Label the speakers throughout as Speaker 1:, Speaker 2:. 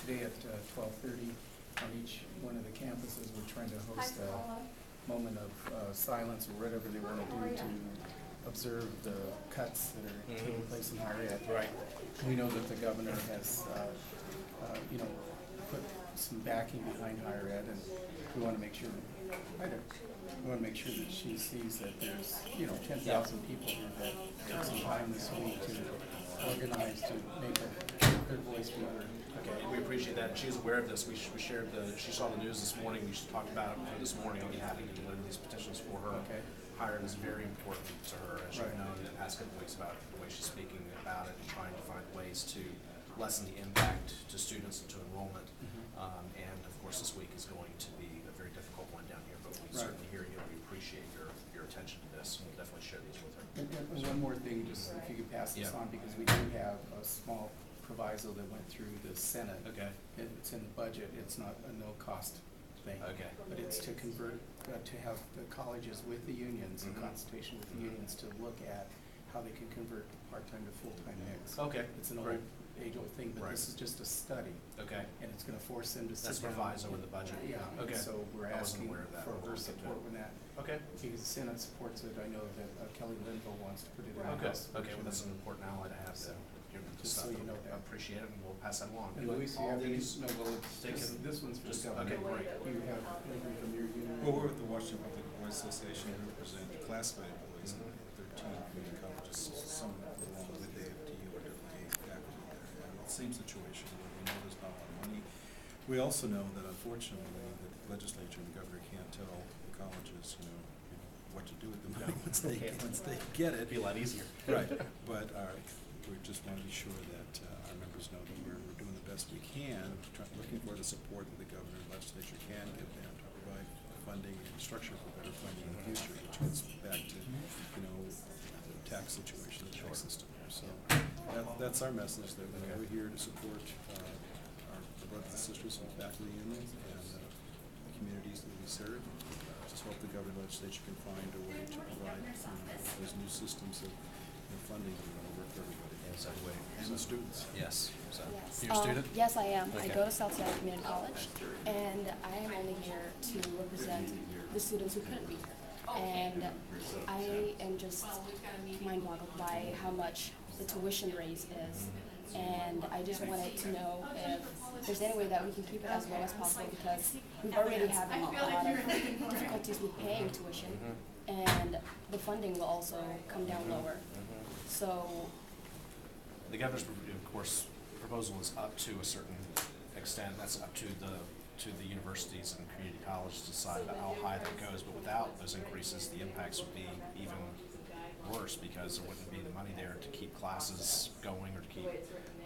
Speaker 1: today at 12:30 on each one of the campuses, we're trying to host a moment of silence or whatever they want to do to observe the cuts that are taking place in higher ed.
Speaker 2: Right.
Speaker 1: We know that the governor has, put some backing behind higher ed, and we want to make sure. We want to make sure that she sees that there's 10,000 people here that took some time this week to organize to make their voice be heard.
Speaker 2: Okay, we appreciate that. She's aware of this. We shared she saw the news this morning. We talked about it this morning. I'll be happy to deliver these petitions for her.
Speaker 1: Okay.
Speaker 2: Higher ed is very important to her, as you've known in the past couple weeks about the way she's speaking about it and trying to find ways to lessen the impact to students and to enrollment. And of course, this week is going to be a very difficult one down here, but we certainly hear you and we appreciate your attention to this. We'll definitely share these with her.
Speaker 1: And one more thing, just if you could pass this on, because we do have a small proviso that went through the Senate.
Speaker 2: Okay.
Speaker 1: It's in the budget. It's not a no-cost thing.
Speaker 2: Okay.
Speaker 1: But it's to convert, to have the colleges with the unions, in consultation with the unions, to look at how they can convert part-time to full-time mix.
Speaker 2: Okay.
Speaker 1: It's an old, age-old thing, but this is just a study.
Speaker 2: Okay.
Speaker 1: And it's going to force them to sit down.
Speaker 2: That's proviso in the budget.
Speaker 1: Yeah.
Speaker 2: Okay.
Speaker 1: And so we're asking for her
Speaker 2: We'll
Speaker 1: support with that.
Speaker 2: Okay.
Speaker 1: Because the Senate supports it. I know that Kelly Linville wants to put it in the
Speaker 2: Okay.
Speaker 1: House.
Speaker 2: Okay. Well, that's an important ally to have.
Speaker 1: So,
Speaker 2: Give them
Speaker 1: just so you know that.
Speaker 2: I appreciate it, and we'll pass that along.
Speaker 1: And Luis, you have any? No, well, this one's for the
Speaker 2: Just
Speaker 1: governor.
Speaker 2: okay, great.
Speaker 1: You have anything from your union?
Speaker 3: Well, we're with the Washington Public Employees Association. We represent classified employees in 13 community colleges, some along with AFT or WA faculty there. And the same situation where we know there's not a lot of money. We also know that unfortunately the legislature and the governor can't tell the colleges, what to do with the money once they get it.
Speaker 2: It'd be a lot easier.
Speaker 3: Right. But we just want to be sure that our members know that we're doing the best we can, looking for the support that the governor and legislature can give them to provide funding and structure for better funding in the future, which gets back to, the tax situation, the tax system. So that's our message, that we're here to support our brothers and sisters in the faculty unions and the communities that we serve. Just hope the governor and legislature can find a way to provide those new systems of funding that are going to work for everybody. And the students.
Speaker 2: Yes. So,
Speaker 4: Yes.
Speaker 2: you're a student?
Speaker 4: Yes, I am.
Speaker 2: Okay.
Speaker 4: I go to South Seattle Community College, and I am only here to represent the students who couldn't be here. And I am just mind-boggled by how much the tuition raise is. And I just wanted to know if there's any way that we can keep it as low as possible, because we've already having a lot of difficulties with paying tuition, and the funding will also come down lower. So
Speaker 2: The governor's, of course, proposal is up to a certain extent. That's up to the universities and community colleges to decide about how high that goes. But without those increases, the impacts would be even worse, because there wouldn't be the money there to keep classes going or to keep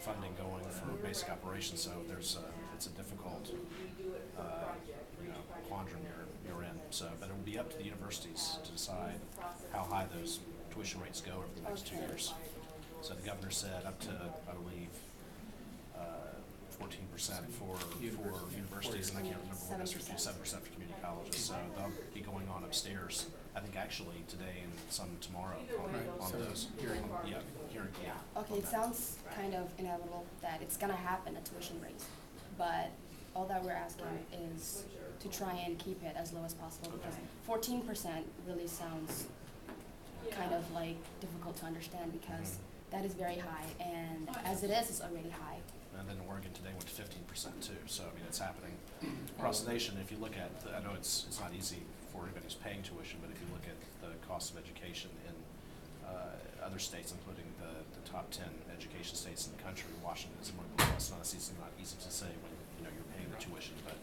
Speaker 2: funding going for basic operations. So it's a difficult quandary you're in. So, but it would be up to the universities to decide how high those tuition rates go over the next 2 years. So the governor said up to, I believe, 14% for universities, and I can't remember what else, 7% for community colleges. So they'll be going on upstairs, I think actually today and some tomorrow on those. Hearing.
Speaker 4: okay, it sounds kind of inevitable that it's gonna happen, a tuition raise, but all that we're asking is to try and keep it as low as possible, because 14% really sounds kind of like difficult to understand, because that is very high, and as it is, it's already high.
Speaker 2: And then Oregon today went to 15% too. So I mean, it's happening across the nation. If you look at, I know it's not easy for anybody who's paying tuition, but if you look at the cost of education in other states, including the top 10 education states in the country, Washington is among the lowest. It's not easy to say when you're paying the tuition, but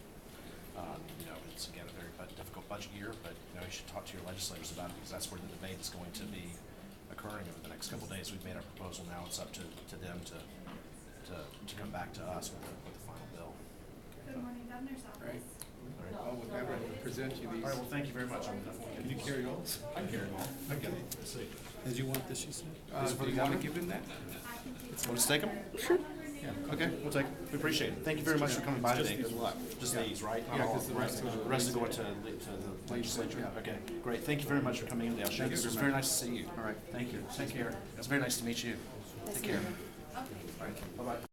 Speaker 2: it's again a very difficult budget year. But you should talk to your legislators about it, because that's where the debate is going to be occurring over the next couple of days. We've made our proposal. Now it's up to them to come back to us with the final bill.
Speaker 5: Good morning, Governor's Office.
Speaker 1: Right. Well, with that, we'll present you these.
Speaker 2: All right. Well, thank you very much.
Speaker 1: Can you carry those?
Speaker 2: I can carry them all. Okay.
Speaker 3: Did you want this, you said?
Speaker 1: Do you want to give him that?
Speaker 2: Want us to take them? Sure. Yeah. Okay. We'll take them. We appreciate it. Thank you very much for coming by today. Just these, right?
Speaker 1: Yeah, because the rest
Speaker 2: will go to the legislature.
Speaker 1: Yeah.
Speaker 2: Okay. Great. Thank you very much for coming in today. I'll show you. It was very nice to see you.
Speaker 1: All right.
Speaker 2: Thank you. Take care. It's very nice to meet you. Take care. All right. Bye-bye.